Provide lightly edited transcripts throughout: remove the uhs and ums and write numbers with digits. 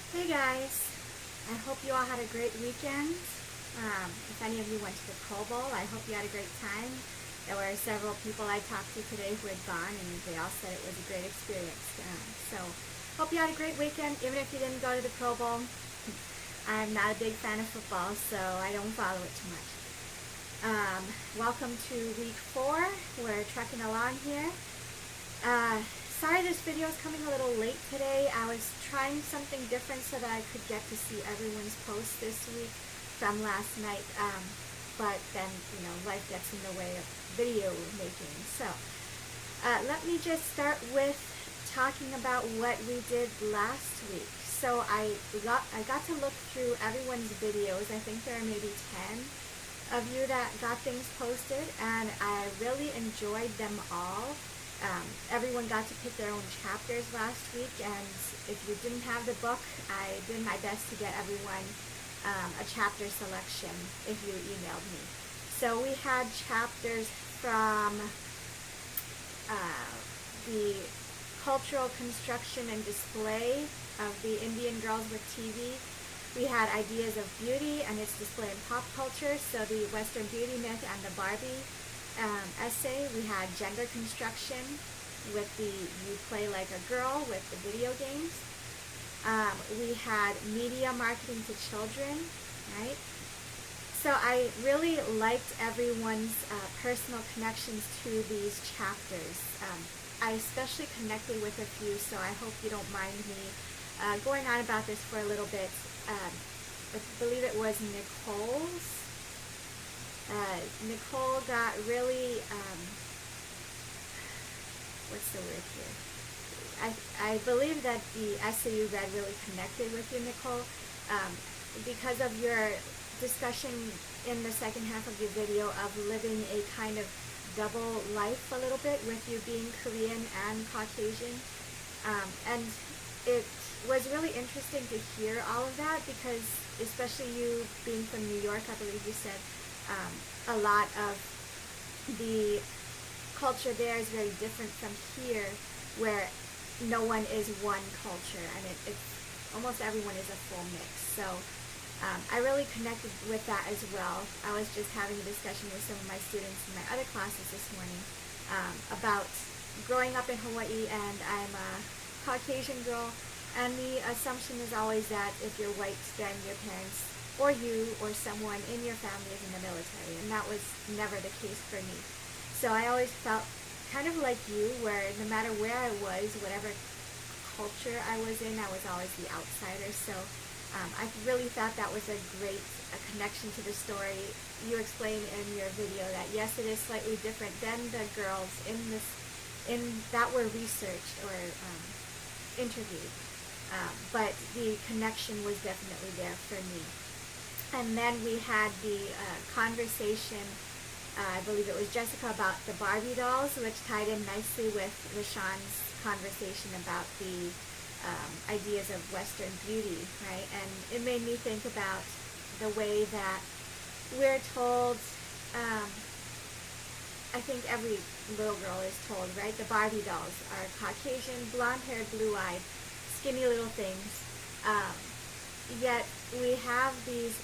Hey guys, I hope you all had a great weekend. If any of you went to the Pro Bowl, I hope you had a great time. There were several people I talked to today who had gone, and they all said it was a great experience. So, hope you had a great weekend, even if you didn't go to the Pro Bowl. I'm not a big fan of football, so I don't follow it too much. Welcome to week 4. We're trekking along here. Uh, Sorry this video is coming a little late today. I was trying something different so that I could get to see everyone's post this week from last night. But then, life gets in the way of video making. So, let me just start with talking about what we did last week. So I got to look through everyone's videos. I think there are maybe 10 of you that got things posted, and I really enjoyed them all. Everyone got to pick their own chapters last week, and if you didn't have the book, I did my best to get everyone a chapter selection if you emailed me. So we had chapters from the cultural construction and display of the Indian Girls with TV. We had ideas of beauty and its display in pop culture, so the Western beauty myth and the Barbie essay. We had gender construction with the You Play Like a Girl with the video games. We had media marketing to children, right? So I really liked everyone's personal connections to these chapters. I especially connected with a few, so I hope you don't mind me going on about this for a little bit. I believe it was Nicole's. Nicole got really, what's the word here? I believe that the essay you read really connected with you, Nicole, because of your discussion in the second half of your video of living a kind of double life a little bit with you being Korean and Caucasian. And it was really interesting to hear all of that because, especially you being from New York, I believe you said, a lot of the culture there is very different from here, where no one is one culture, and it's almost everyone is a full mix. So I really connected with that as well. I was just having a discussion with some of my students in my other classes this morning about growing up in Hawaii, and I'm a Caucasian girl, and the assumption is always that if you're white, then your parents or you or someone in your family is in the military, and that was never the case for me. So I always felt kind of like you, where no matter where I was, whatever culture I was in, I was always the outsider. So I really thought that was a great connection to the story. You explained in your video that yes, it is slightly different than the girls in that were researched or interviewed, but the connection was definitely there for me. And then we had the conversation, I believe it was Jessica, about the Barbie dolls, which tied in nicely with Rashawn's conversation about the ideas of Western beauty, right? And it made me think about the way that we're told, I think every little girl is told, right? The Barbie dolls are Caucasian, blonde-haired, blue-eyed, skinny little things. Yet we have these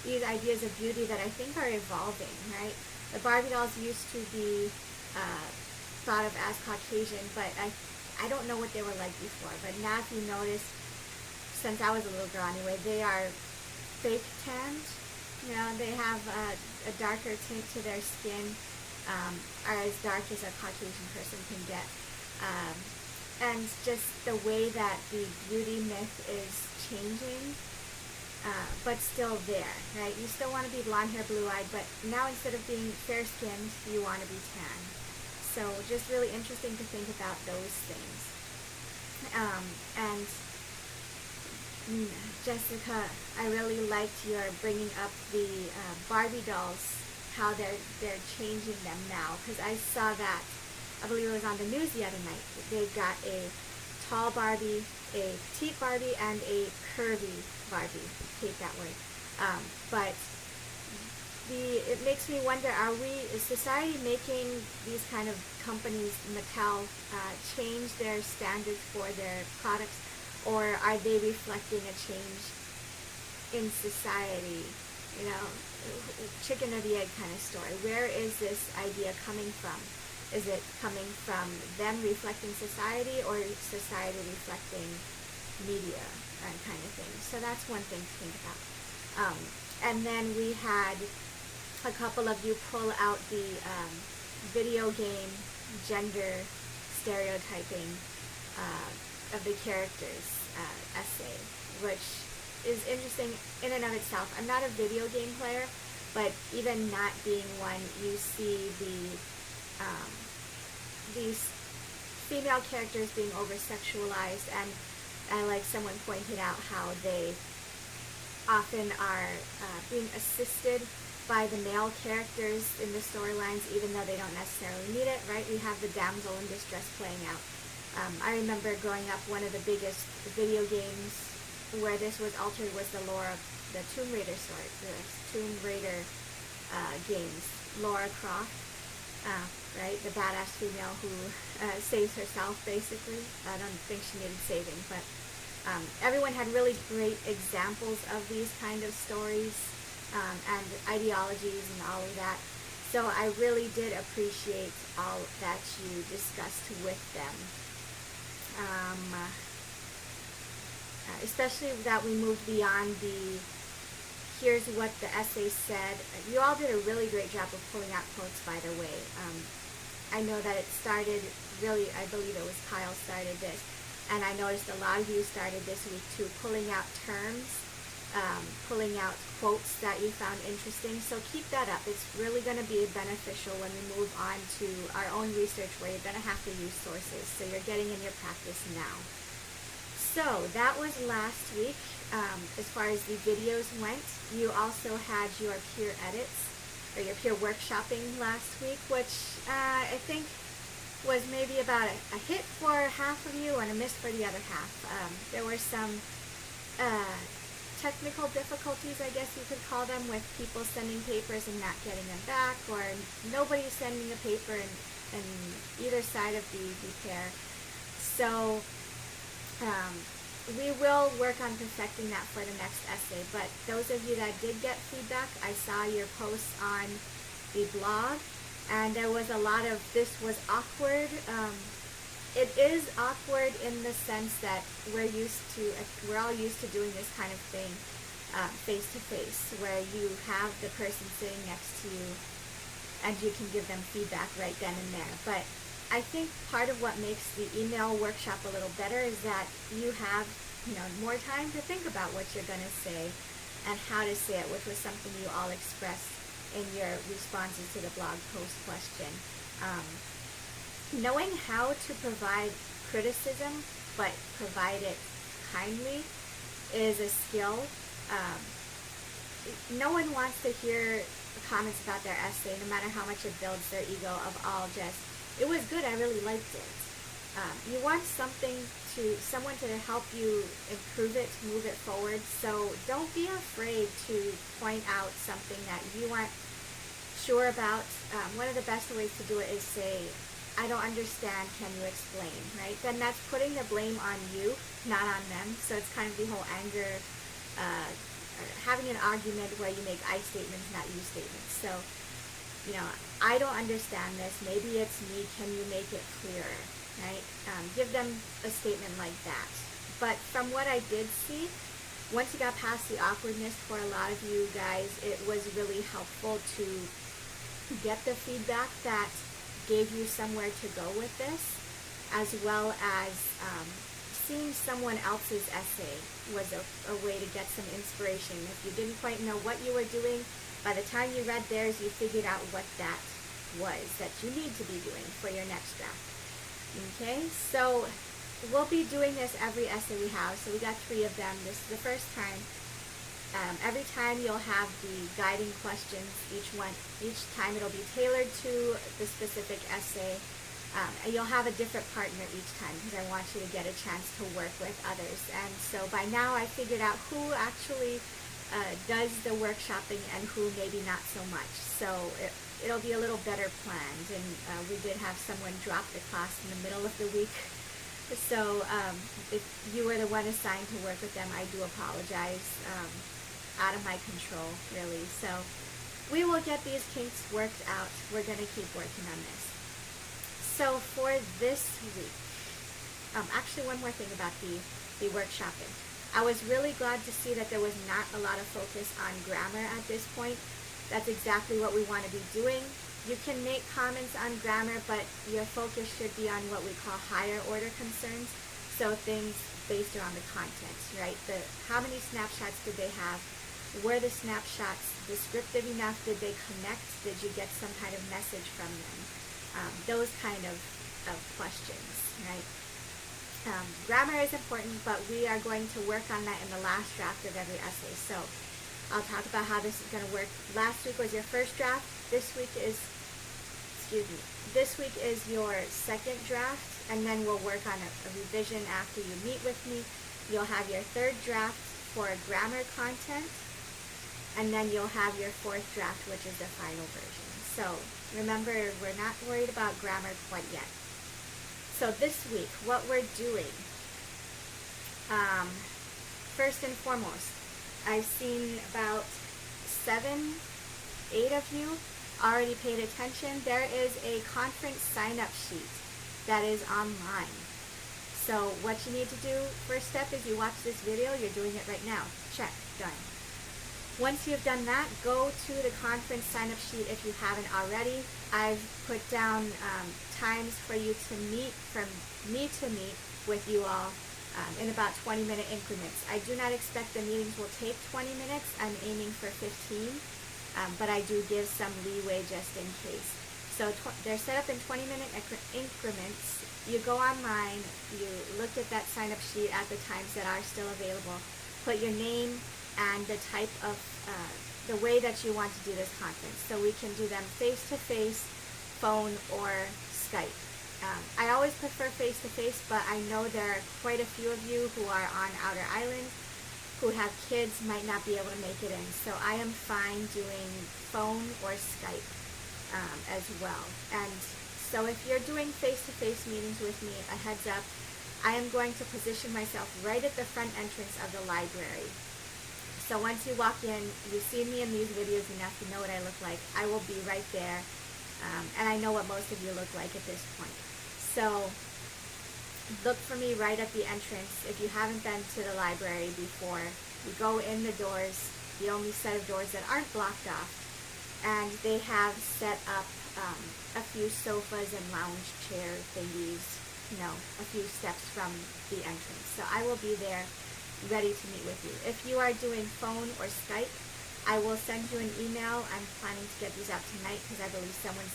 these ideas of beauty that I think are evolving, right? The Barbie dolls used to be thought of as Caucasian, but I don't know what they were like before. But now, if you notice, since I was a little girl anyway, they are fake tanned. They have a darker tint to their skin, are as dark as a Caucasian person can get. And just the way that the beauty myth is changing, but still there, right? You still want to be blonde hair, blue-eyed, but now instead of being fair-skinned, you want to be tan. So just really interesting to think about those things. And Jessica, I really liked your bringing up the Barbie dolls, how they're changing them now, because I saw that. I believe it was on the news the other night. They got a tall Barbie, a petite Barbie, and a curvy Barbie. I hate that word. But it makes me wonder, is society making these kind of companies, Mattel, change their standards for their products, or are they reflecting a change in society? You know, chicken or the egg kind of story. Where is this idea coming from? Is it coming from them reflecting society, or society reflecting media kind of thing? So that's one thing to think about. And then we had a couple of you pull out the video game gender stereotyping of the characters essay, which is interesting in and of itself. I'm not a video game player, but even not being one, you see these female characters being over-sexualized, and like someone pointed out, how they often are being assisted by the male characters in the storylines, even though they don't necessarily need it, right? We have the damsel in distress playing out. I remember growing up, one of the biggest video games where this was altered was the Tomb Raider story, the Tomb Raider games. Lara Croft, right? The badass female who saves herself, basically. I don't think she needed saving, but everyone had really great examples of these kind of stories and ideologies and all of that. So I really did appreciate all that you discussed with them. Especially that we moved beyond the here's what the essay said. You all did a really great job of pulling out quotes, by the way. I know that it started, really, I believe it was Kyle started this, and I noticed a lot of you started this week too, pulling out terms, pulling out quotes that you found interesting. So keep that up. It's really going to be beneficial when we move on to our own research, where you're going to have to use sources. So you're getting in your practice now. So that was last week. As far as the videos went, you also had your peer edits, or your peer workshopping last week, which I think was maybe about a hit for half of you and a miss for the other half. There were some technical difficulties, I guess you could call them, with people sending papers and not getting them back, or nobody sending a paper in either side of the pair. So we will work on perfecting that for the next essay. But those of you that did get feedback, I saw your posts on the blog, and there was a lot of, this was awkward. It is awkward in the sense that we're all used to doing this kind of thing face to face, where you have the person sitting next to you and you can give them feedback right then and there. But I think part of what makes the email workshop a little better is that you have, more time to think about what you're going to say and how to say it, which was something you all expressed in your responses to the blog post question. Knowing how to provide criticism, but provide it kindly, is a skill. No one wants to hear comments about their essay, no matter how much it builds their ego, of all just, it was good, I really liked it. You want someone to help you improve it, move it forward. So don't be afraid to point out something that you aren't sure about. One of the best ways to do it is say, I don't understand, can you explain, right? Then that's putting the blame on you, not on them. So it's kind of the whole anger, having an argument where you make I statements, not you statements. So, I don't understand this, maybe it's me, can you make it clearer, right? Give them a statement like that. But from what I did see, once you got past the awkwardness for a lot of you guys, it was really helpful to get the feedback that gave you somewhere to go with this, as well as seeing someone else's essay was a way to get some inspiration. If you didn't quite know what you were doing, by the time you read theirs, you figured out what that was that you need to be doing for your next draft. Okay, so we'll be doing this every essay we have. So we got 3 of them. This is the first time. Every time you'll have the guiding questions. Each time it'll be tailored to the specific essay. And you'll have a different partner each time, because I want you to get a chance to work with others. And so by now I figured out who actually does the workshopping and who maybe not so much. So it'll be a little better planned. And we did have someone drop the class in the middle of the week. So if you were the one assigned to work with them, I do apologize. Out of my control, really. So we will get these kinks worked out. We're going to keep working on this. So for this week, actually one more thing about the workshopping. I was really glad to see that there was not a lot of focus on grammar at this point. That's exactly what we want to be doing. You can make comments on grammar, but your focus should be on what we call higher order concerns. So things based around the content, right? How many snapshots did they have? Were the snapshots descriptive enough? Did they connect? Did you get some kind of message from them? Those kind of questions, right? Grammar is important, but we are going to work on that in the last draft of every essay. So I'll talk about how this is going to work. Last week was your first draft. This week is your second draft, and then we'll work on a revision after you meet with me. You'll have your third draft for grammar content, and then you'll have your fourth draft, which is the final version. So remember, we're not worried about grammar quite yet. So this week, what we're doing, first and foremost, I've seen about 7, 8 of you already paid attention. There is a conference sign-up sheet that is online. So what you need to do, first step is you watch this video. You're doing it right now. Check, done. Once you've done that, go to the conference sign-up sheet if you haven't already. I've put down times for you to meet, for me to meet with you all in about 20-minute increments. I do not expect the meetings will take 20 minutes. I'm aiming for 15, but I do give some leeway just in case. So they're set up in 20-minute increments. You go online, you look at that sign-up sheet at the times that are still available, put your name and the type of, the way that you want to do this conference. So we can do them face-to-face, phone, or Skype. I always prefer face-to-face, but I know there are quite a few of you who are on outer islands, who have kids, might not be able to make it in. So I am fine doing phone or Skype as well. And so if you're doing face-to-face meetings with me, a heads up, I am going to position myself right at the front entrance of the library. So once you walk in, you've seen me in these videos enough to know what I look like. I will be right there, and I know what most of you look like at this point. So look for me right at the entrance. If you haven't been to the library before, you go in the doors, the only set of doors that aren't blocked off, and they have set up a few sofas and lounge chair thingies, a few steps from the entrance. So I will be there ready to meet with you. If you are doing phone or Skype, I will send you an email. I'm planning to get these out tonight because I believe someone's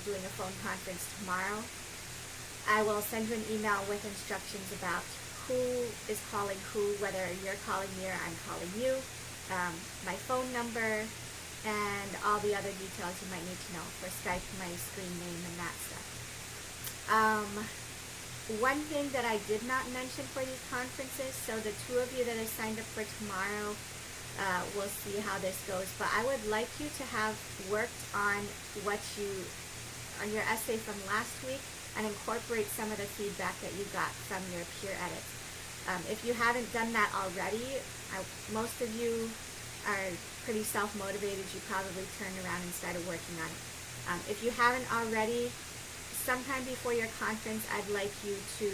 doing a phone conference tomorrow. I will send you an email with instructions about who is calling who, whether you're calling me or I'm calling you, my phone number, and all the other details you might need to know for Skype, my screen name, and that stuff. One thing that I did not mention for these conferences, so the 2 of you that are signed up for tomorrow, we'll see how this goes, but I would like you to have worked on on your essay from last week and incorporate some of the feedback that you got from your peer edits. If you haven't done that already, most of you are pretty self-motivated. You probably turned around and started working on it. If you haven't already, sometime before your conference, I'd like you to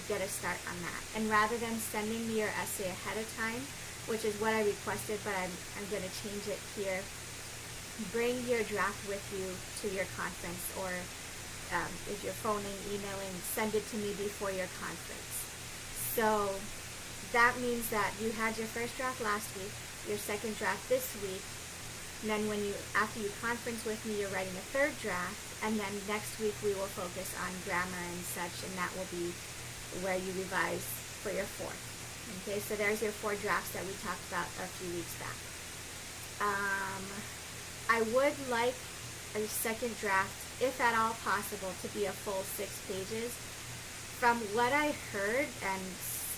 get a start on that. And rather than sending me your essay ahead of time, which is what I requested, but I'm going to change it here, bring your draft with you to your conference, or if you're phoning, emailing, send it to me before your conference. So that means that you had your first draft last week, your second draft this week, and then after you conference with me, you're writing a third draft, and then next week we will focus on grammar and such, and that will be where you revise for your fourth. Okay, so there's your 4 drafts that we talked about a few weeks back. I would like a second draft, if at all possible, to be a full 6 pages. From what I heard, and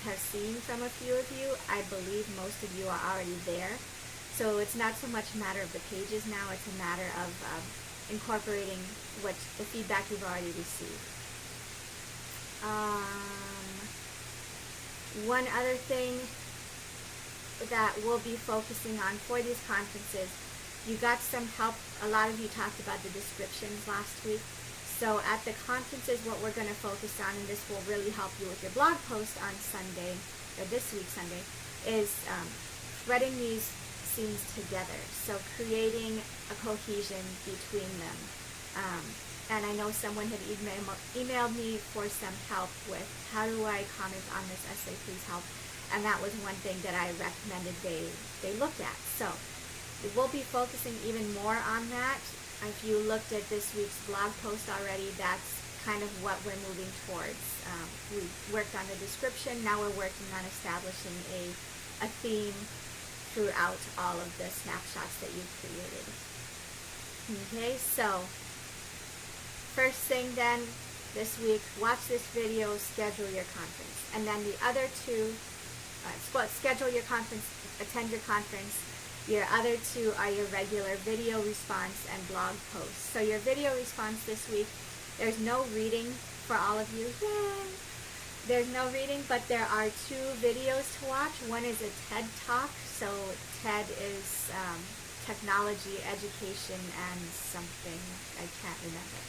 have seen from a few of you, I believe most of you are already there. So it's not so much a matter of the pages now, it's a matter of incorporating what the feedback you've already received. One other thing that we'll be focusing on for these conferences, you got some help. A lot of you talked about the descriptions last week. So at the conferences, what we're going to focus on, and this will really help you with your blog post on Sunday, or this week Sunday, is threading these scenes together. So creating a cohesion between them. And I know someone had emailed me for some help with how do I comment on this essay, please help. And that was one thing that I recommended they look at. So we'll be focusing even more on that. If you looked at this week's blog post already, that's kind of what we're moving towards. We worked on the description, now we're working on establishing a theme throughout all of the snapshots that you've created. Okay, so first thing then, this week, watch this video, schedule your conference. And then the other two, schedule your conference, attend your conference. Your other two are your regular video response and blog posts. So your video response this week, there's no reading for all of you. Yay! There's no reading, but there are two videos to watch. One is a TED Talk. So TED is technology, education, and something. I can't remember.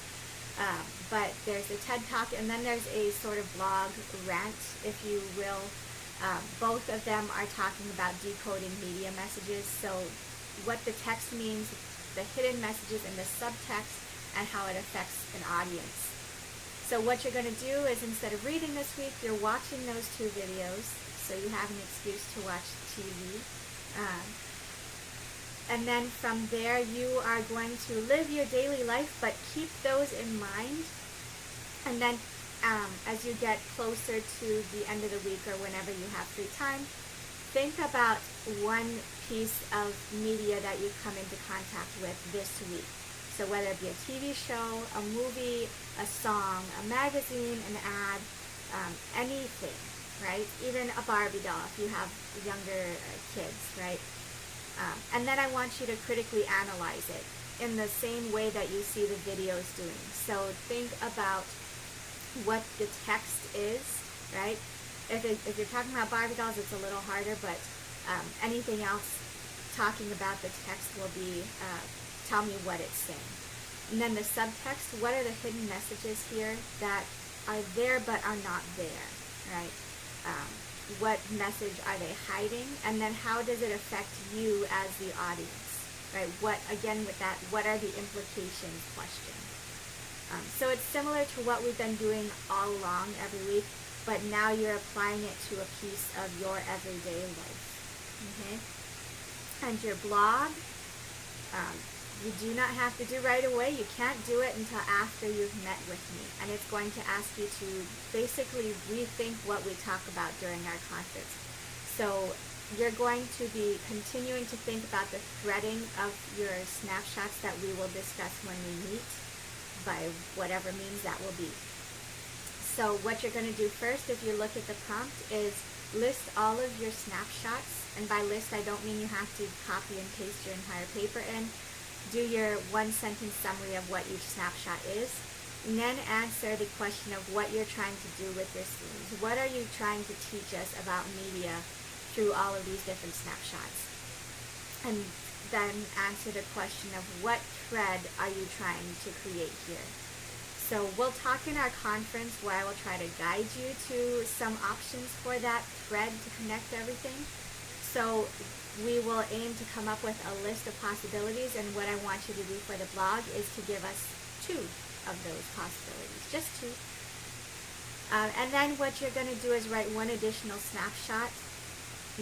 But there's a TED Talk, and then there's a sort of blog rant, if you will. Both of them are talking about decoding media messages, so what the text means, the hidden messages in the subtext, and how it affects an audience. So what you're going to do is, instead of reading this week, you're watching those two videos, so you have an excuse to watch TV. And then from there, you are going to live your daily life, but keep those in mind. And then as you get closer to the end of the week or whenever you have free time, think about one piece of media that you've come into contact with this week. So whether it be a TV show, a movie, a song, a magazine, an ad, anything, right? Even a Barbie doll if you have younger kids, right? And then I want you to critically analyze it in the same way that you see the videos doing. So think about what the text is, right? If you're talking about Barbie dolls, it's a little harder, but anything else talking about the text will be, tell me what it's saying. And then the subtext, what are the hidden messages here that are there but are not there, right? What message are they hiding? And then how does it affect you as the audience, right? Again with that, what are the implications question? So it's similar to what we've been doing all along every week, but now you're applying it to a piece of your everyday life. Okay? And your blog, you do not have to do right away. You can't do it until after you've met with me. And it's going to ask you to basically rethink what we talk about during our conference. So you're going to be continuing to think about the threading of your snapshots that we will discuss when we meet, by whatever means that will be. So what you're going to do first, if you look at the prompt, is list all of your snapshots. And by list, I don't mean you have to copy and paste your entire paper in. Do your one-sentence summary of what each snapshot is. And then answer the question of what you're trying to do with your scenes. What are you trying to teach us about media through all of these different snapshots? And then answer the question of what thread are you trying to create here. So we'll talk in our conference where I will try to guide you to some options for that thread to connect everything. So we will aim to come up with a list of possibilities, and what I want you to do for the blog is to give us two of those possibilities, just two. And then what you're going to do is write one additional snapshot,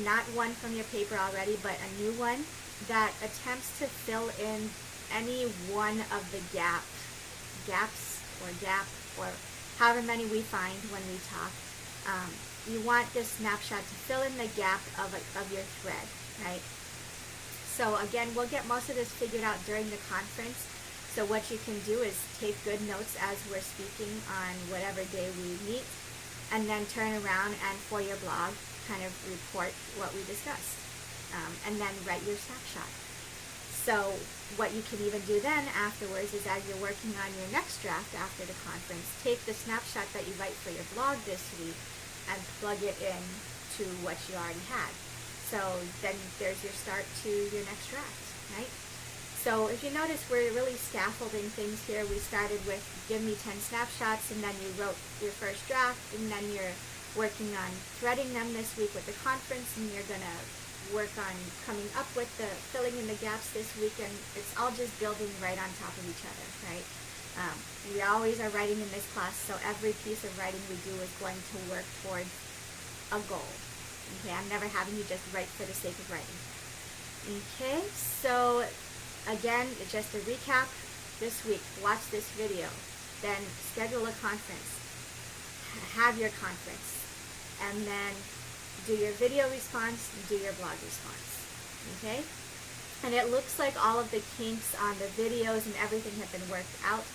not one from your paper already, but a new one that attempts to fill in any one of the gaps or however many we find when we talk. You want this snapshot to fill in the gap of your thread, right? So again, we'll get most of this figured out during the conference. So what you can do is take good notes as we're speaking on whatever day we meet. and then turn around and for your blog, kind of report what we discussed, and then write your snapshot. So what you can even do then afterwards is, as you're working on your next draft after the conference, take the snapshot that you write for your blog this week and plug it in to what you already had. So then there's your start to your next draft, right? So if you notice, we're really scaffolding things here. We started with give me 10 snapshots, and then you wrote your first draft, and then you're working on threading them this week with the conference, and you're going to work on coming up with the filling in the gaps this week, and it's all just building right on top of each other, right? We always are writing in this class, so every piece of writing we do is going to work towards a goal. Okay, I'm never having you just write for the sake of writing. Okay, so again, just a recap this week, watch this video, then schedule a conference, have your conference, and then do your video response, do your blog response, okay? And it looks like all of the kinks on the videos and everything have been worked out.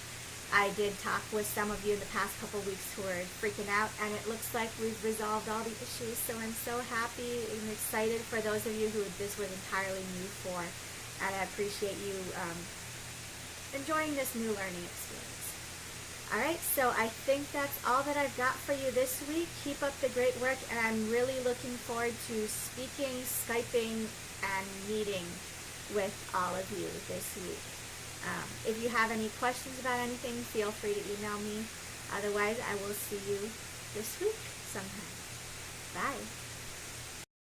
I did talk with some of you in the past couple weeks who are freaking out, and it looks like we've resolved all the issues, so I'm so happy and excited for those of you who this was entirely new for, and I appreciate you enjoying this new learning experience. Alright, so I think that's all that I've got for you this week. Keep up the great work, and I'm really looking forward to speaking, Skyping, and meeting with all of you this week. If you have any questions about anything, feel free to email me. Otherwise, I will see you this week sometime. Bye.